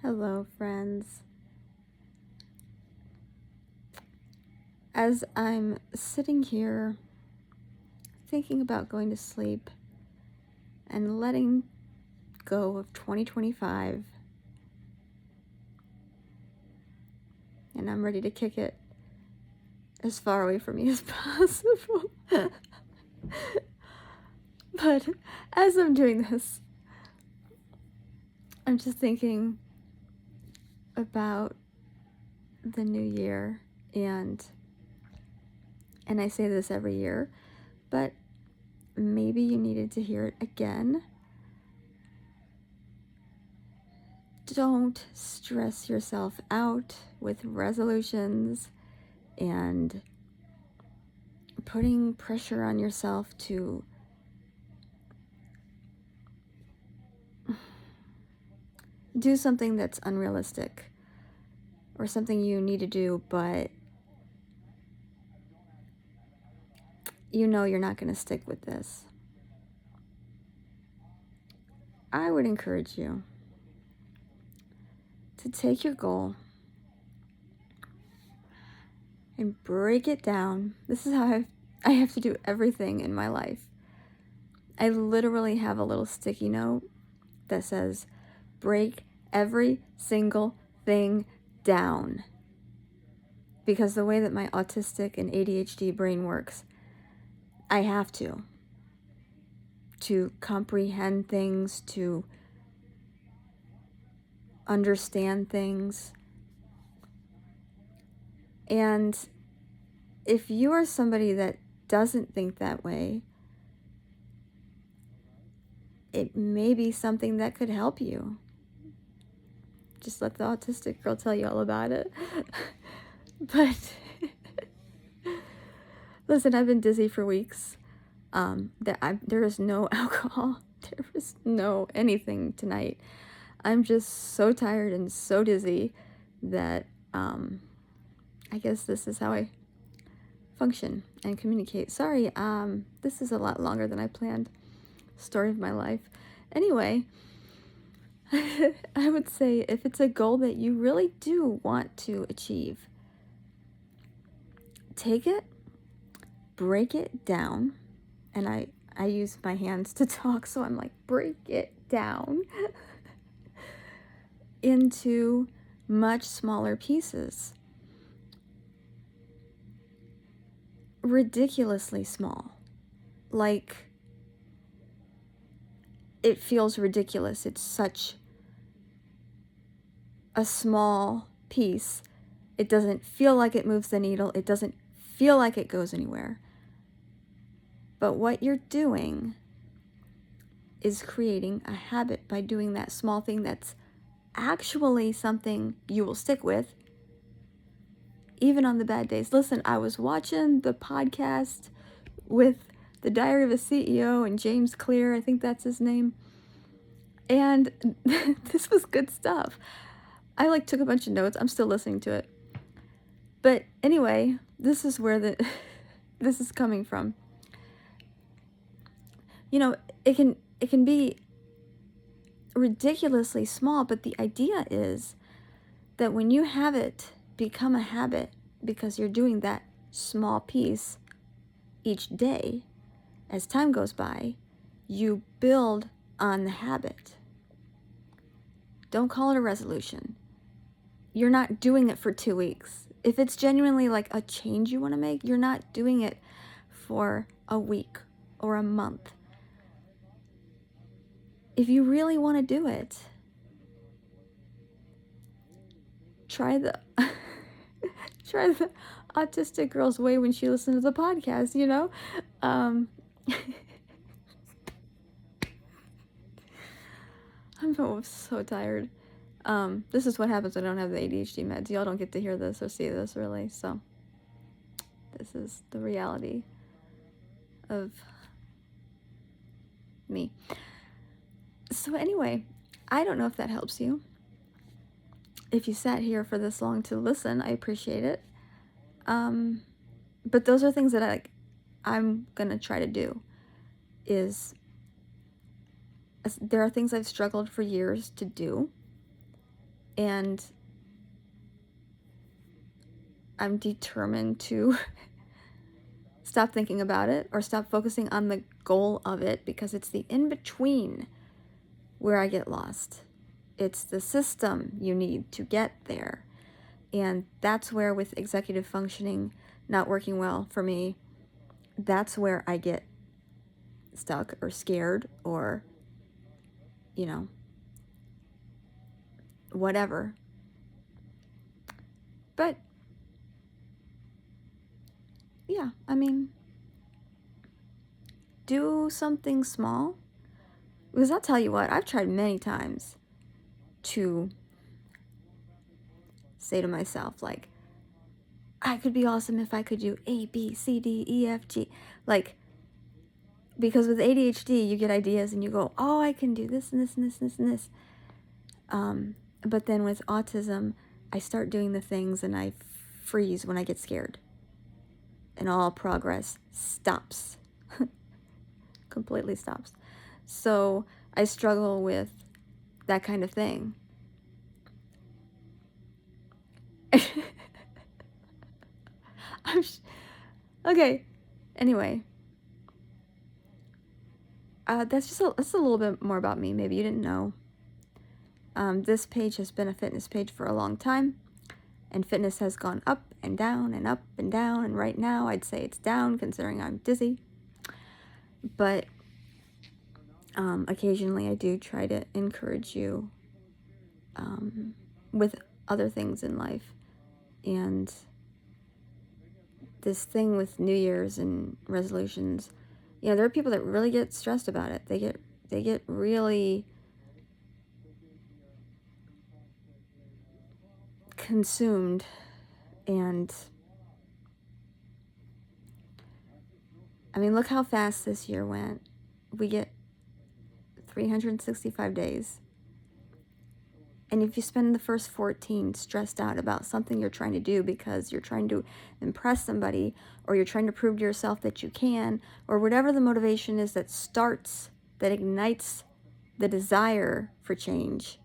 Hello, friends. As I'm sitting here thinking about going to sleep and letting go of 2025, and I'm ready to kick it as far away from me as possible. But as I'm doing this, I'm just thinking about the new year, and I say this every year, but maybe you needed to hear it again. Don't stress yourself out with resolutions and putting pressure on yourself to do something that's unrealistic or something you need to do, but you know you're not going to stick with this. I would encourage you to take your goal and break it down. This is how I have to do everything in my life. I literally have a little sticky note that says, break every single thing down. Because the way that my autistic and ADHD brain works, I have to comprehend things, to understand things. And if you are somebody that doesn't think that way, it may be something that could help you. Just let the autistic girl tell you all about it. But listen, I've been dizzy for weeks. There is no alcohol. There is no anything tonight. I'm just so tired and so dizzy that I guess this is how I function and communicate. Sorry, this is a lot longer than I planned. Story of my life. Anyway, I would say if it's a goal that you really do want to achieve, take it, break it down, and I use my hands to talk, so I'm like, break it down into much smaller pieces. Ridiculously small. Like, it feels ridiculous. It's such a small piece. It doesn't feel like it moves the needle. It doesn't feel like it goes anywhere. But what you're doing is creating a habit by doing that small thing that's actually something you will stick with, even on the bad days. Listen, I was watching the podcast with The Diary of a CEO and James Clear, I think that's his name, and this was good stuff. I took a bunch of notes. I'm still listening to it. But anyway, this is where this is coming from. You know, it can be ridiculously small, but the idea is that when you have it become a habit because you're doing that small piece each day, as time goes by, you build on the habit. Don't call it a resolution. You're not doing it for 2 weeks. If it's genuinely like a change you want to make, you're not doing it for a week or a month. If you really want to do it, try the autistic girl's way when she listens to the podcast, you know? I'm so tired. This is what happens when I don't have the ADHD meds. Y'all don't get to hear this or see this, really. So this is the reality of me. So anyway, I don't know if that helps you. If you sat here for this long to listen, I appreciate it. But those are things that I'm gonna try to do. There are things I've struggled for years to do, And I'm determined to stop thinking about it or stop focusing on the goal of it, because it's the in-between where I get lost. It's the system you need to get there. And that's where, with executive functioning not working well for me, that's where I get stuck or scared or, you know, whatever. But yeah, I mean, do something small. Because I'll tell you what, I've tried many times to say to myself, like, I could be awesome if I could do A, B, C, D, E, F, G. Like, because with ADHD, you get ideas and you go, oh, I can do this and this and this and this and this. But then with autism, I start doing the things and I freeze when I get scared. And all progress stops. Completely stops. So I struggle with that kind of thing. Okay. Anyway. That's a little bit more about me. Maybe you didn't know. This page has been a fitness page for a long time. And fitness has gone up and down and up and down. And right now, I'd say it's down, considering I'm dizzy. But occasionally, I do try to encourage you with other things in life. And this thing with New Year's and resolutions, you know, there are people that really get stressed about it. They get really consumed, and I mean, look how fast this year went. We get 365 days. And if you spend the first 14 stressed out about something you're trying to do because you're trying to impress somebody, or you're trying to prove to yourself that you can, or whatever the motivation is that starts, that ignites the desire for change,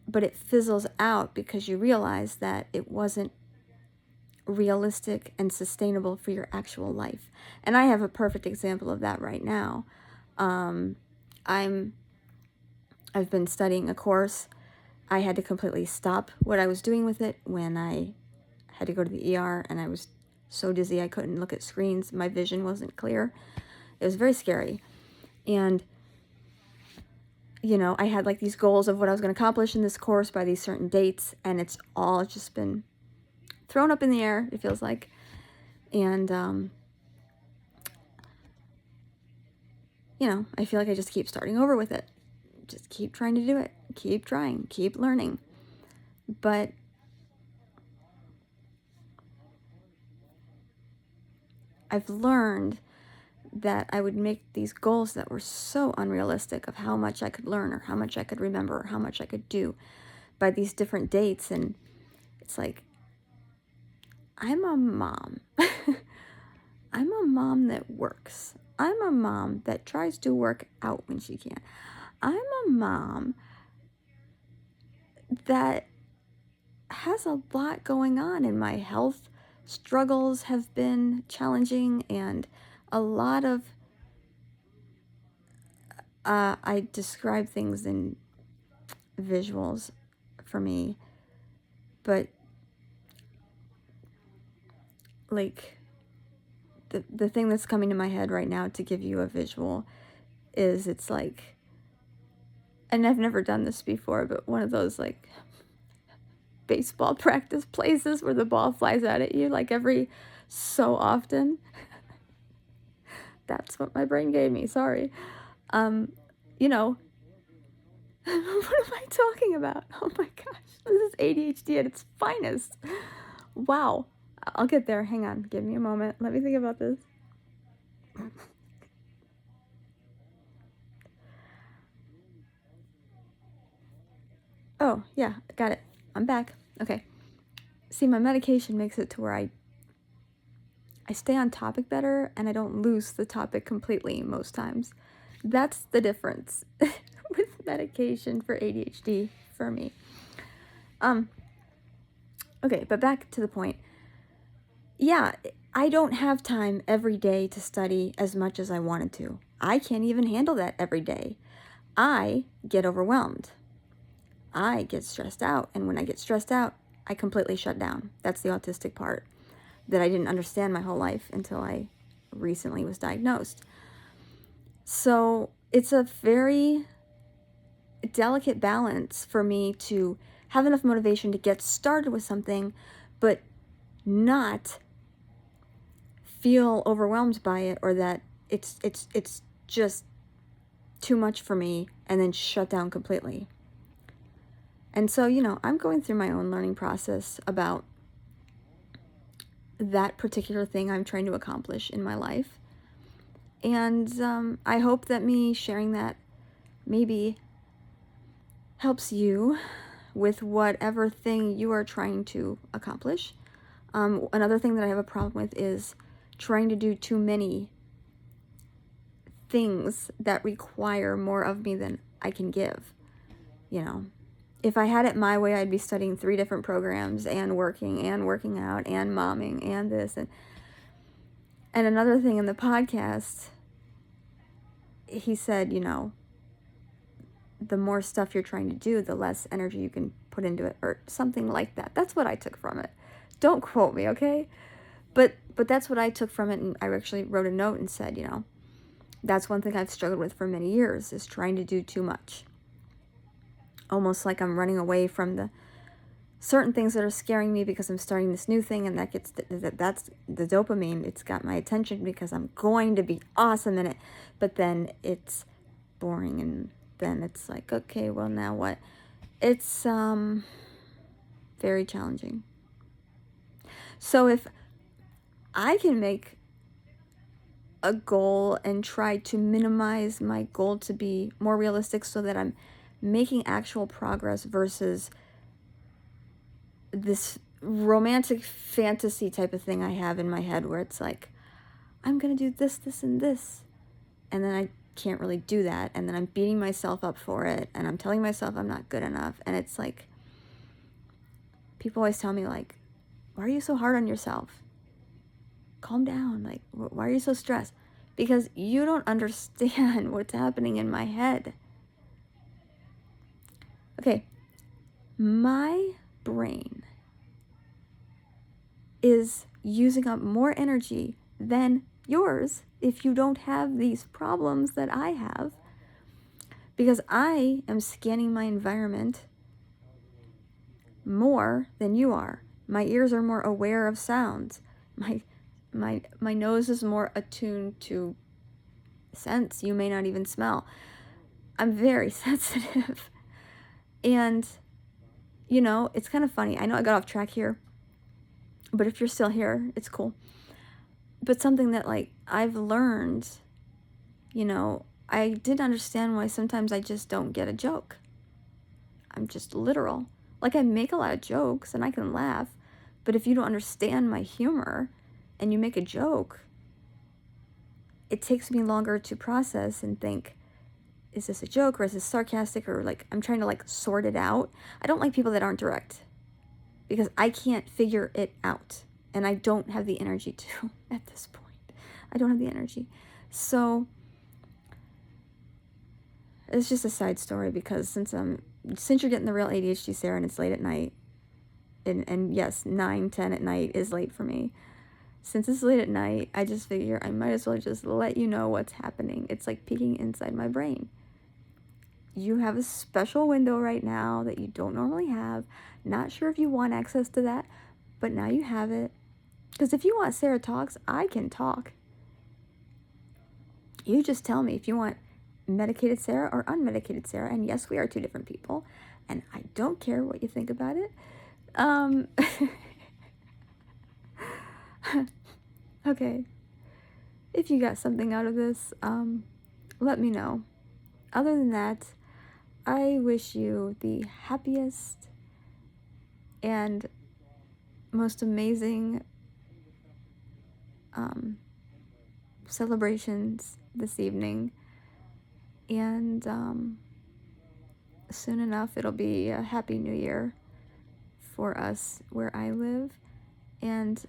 but it fizzles out because you realize that it wasn't realistic and sustainable for your actual life. And I have a perfect example of that right now. I've been studying a course. I had to completely stop what I was doing with it when I had to go to the ER, and I was so dizzy I couldn't look at screens. My vision wasn't clear. It was very scary. And, you know, I had like these goals of what I was going to accomplish in this course by these certain dates, and it's all just been thrown up in the air, it feels like. And, you know, I feel like I just keep starting over with it. Just keep trying to do it. Keep trying. Keep learning. But I've learned that I would make these goals that were so unrealistic of how much I could learn, or how much I could remember, or how much I could do by these different dates. And it's like, I'm a mom. I'm a mom that works. I'm a mom that tries to work out when she can. I'm a mom that has a lot going on, and my health struggles have been challenging, and a lot of I describe things in visuals for me, but like the thing that's coming to my head right now to give you a visual is, it's like, and I've never done this before, but one of those like baseball practice places where the ball flies out at you like every so often. That's what my brain gave me, sorry. You know, what am I talking about? Oh my gosh, this is ADHD at its finest. Wow, I'll get there, hang on, give me a moment, let me think about this. Oh, yeah, got it. I'm back. Okay. See, my medication makes it to where I stay on topic better, and I don't lose the topic completely most times. That's the difference. with medication for ADHD for me. Okay, but back to the point. Yeah, I don't have time every day to study as much as I wanted to. I can't even handle that every day. I get overwhelmed. I get stressed out. And when I get stressed out, I completely shut down. That's the autistic part that I didn't understand my whole life until I recently was diagnosed. So it's a very delicate balance for me to have enough motivation to get started with something, but not feel overwhelmed by it, or that it's just too much for me and then shut down completely. And so, I'm going through my own learning process about that particular thing I'm trying to accomplish in my life. And I hope that me sharing that maybe helps you with whatever thing you are trying to accomplish. Another thing that I have a problem with is trying to do too many things that require more of me than I can give. If I had it my way, I'd be studying 3 different programs and working out and momming and this. And another thing in the podcast, he said, the more stuff you're trying to do, the less energy you can put into it, or something like that. That's what I took from it. Don't quote me, okay? But that's what I took from it, and I actually wrote a note and said, that's one thing I've struggled with for many years, is trying to do too much. Almost like I'm running away from the certain things that are scaring me because I'm starting this new thing, and that's the dopamine. It's got my attention because I'm going to be awesome in it, but then it's boring, and then it's like, okay, well, now what? It's very challenging. So if I can make a goal and try to minimize my goal to be more realistic so that I'm making actual progress versus this romantic fantasy type of thing I have in my head where it's like, I'm going to do this, this, and this. And then I can't really do that. And then I'm beating myself up for it. And I'm telling myself I'm not good enough. And it's like, people always tell me, like, why are you so hard on yourself? Calm down. Like, why are you so stressed? Because you don't understand what's happening in my head. Okay, my brain is using up more energy than yours if you don't have these problems that I have, because I am scanning my environment more than you are. My ears are more aware of sounds. My nose is more attuned to scents you may not even smell. I'm very sensitive. And, it's kind of funny. I know I got off track here, but if you're still here, it's cool. But something that, like, I've learned, I didn't understand why sometimes I just don't get a joke. I'm just literal. Like, I make a lot of jokes and I can laugh, but if you don't understand my humor and you make a joke, it takes me longer to process and think, is this a joke, or is this sarcastic, or like I'm trying to like sort it out. I don't like people that aren't direct because I can't figure it out, and I don't have the energy to at this point. I don't have the energy. So it's just a side story, because since you're getting the real ADHD, Sarah, and it's late at night, and yes, 9-10 at night is late for me. Since it's late at night, I just figure I might as well just let you know what's happening. It's like peeking inside my brain. You have a special window right now that you don't normally have. Not sure if you want access to that, but now you have it. Because if you want Sarah Talks, I can talk. You just tell me if you want medicated Sarah or unmedicated Sarah. And yes, we are 2 different people. And I don't care what you think about it. Okay. If you got something out of this, let me know. Other than that, I wish you the happiest and most amazing celebrations this evening. And soon enough it'll be a Happy New Year for us where I live. And,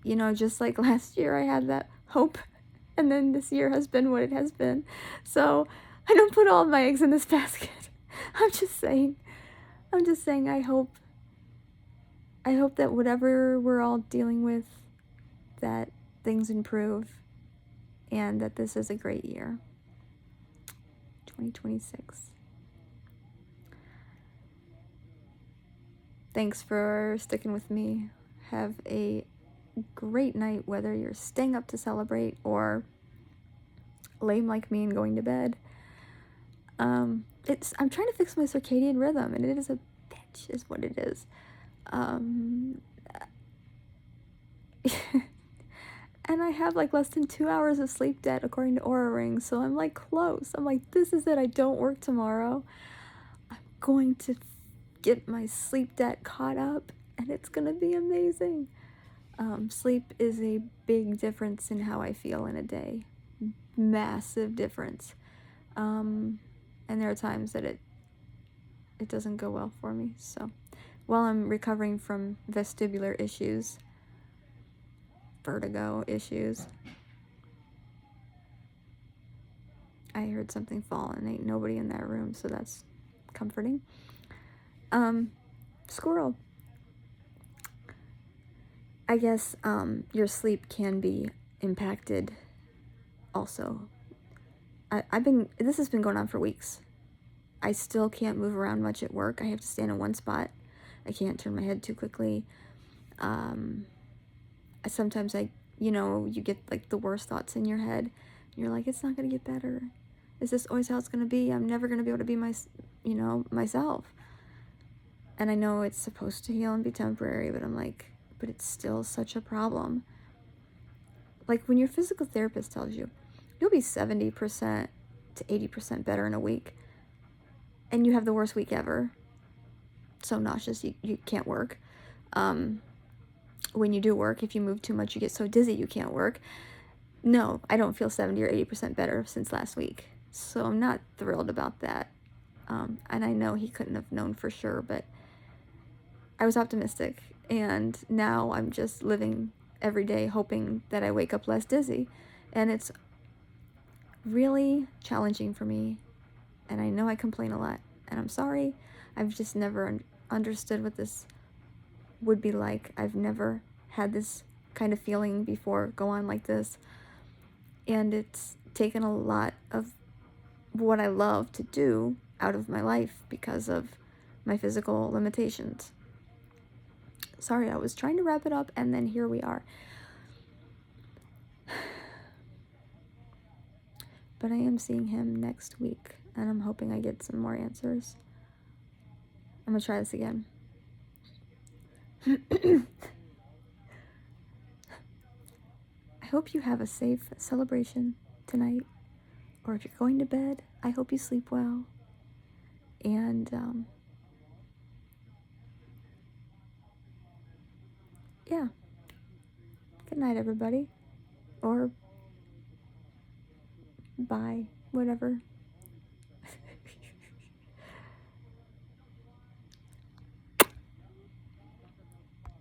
you know, just like last year I had that hope, and then this year has been what it has been. So I don't put all my eggs in this basket. I'm just saying I hope that whatever we're all dealing with, that things improve, and that this is a great year. 2026. Thanks for sticking with me. Have a great night, whether you're staying up to celebrate or lame like me and going to bed. I'm trying to fix my circadian rhythm, and it is a bitch, is what it is. And I have like less than 2 hours of sleep debt according to Aura Ring, so I'm like close. I'm like, this is it. I don't work tomorrow. I'm going to get my sleep debt caught up, and it's gonna be amazing. Sleep is a big difference in how I feel in a day. Massive difference. And there are times that it doesn't go well for me. So while I'm recovering from vestibular issues, vertigo issues, I heard something fall, and ain't nobody in that room, so that's comforting. Squirrel. I guess your sleep can be impacted also. This has been going on for weeks. I still can't move around much at work. I have to stand in one spot. I can't turn my head too quickly. Sometimes you get like the worst thoughts in your head. You're like, it's not gonna get better. Is this always how it's gonna be? I'm never gonna be able to be myself. And I know it's supposed to heal and be temporary, but I'm like, but it's still such a problem. Like when your physical therapist tells you, you'll be 70% to 80% better in a week, and you have the worst week ever. So nauseous, you can't work. When you do work, if you move too much, you get so dizzy you can't work. No, I don't feel 70 or 80% better since last week. So I'm not thrilled about that. And I know he couldn't have known for sure, but I was optimistic. And now I'm just living every day hoping that I wake up less dizzy. And it's really challenging for me. And I know I complain a lot. And I'm sorry. I've just never understood what this would be like. I've never had this kind of feeling before go on like this. And it's taken a lot of what I love to do out of my life because of my physical limitations. Sorry, I was trying to wrap it up, and then here we are. But I am seeing him next week, and I'm hoping I get some more answers. I'm gonna try this again. I hope you have a safe celebration tonight, or if you're going to bed, I hope you sleep well. And yeah, good night, everybody, or bye, whatever.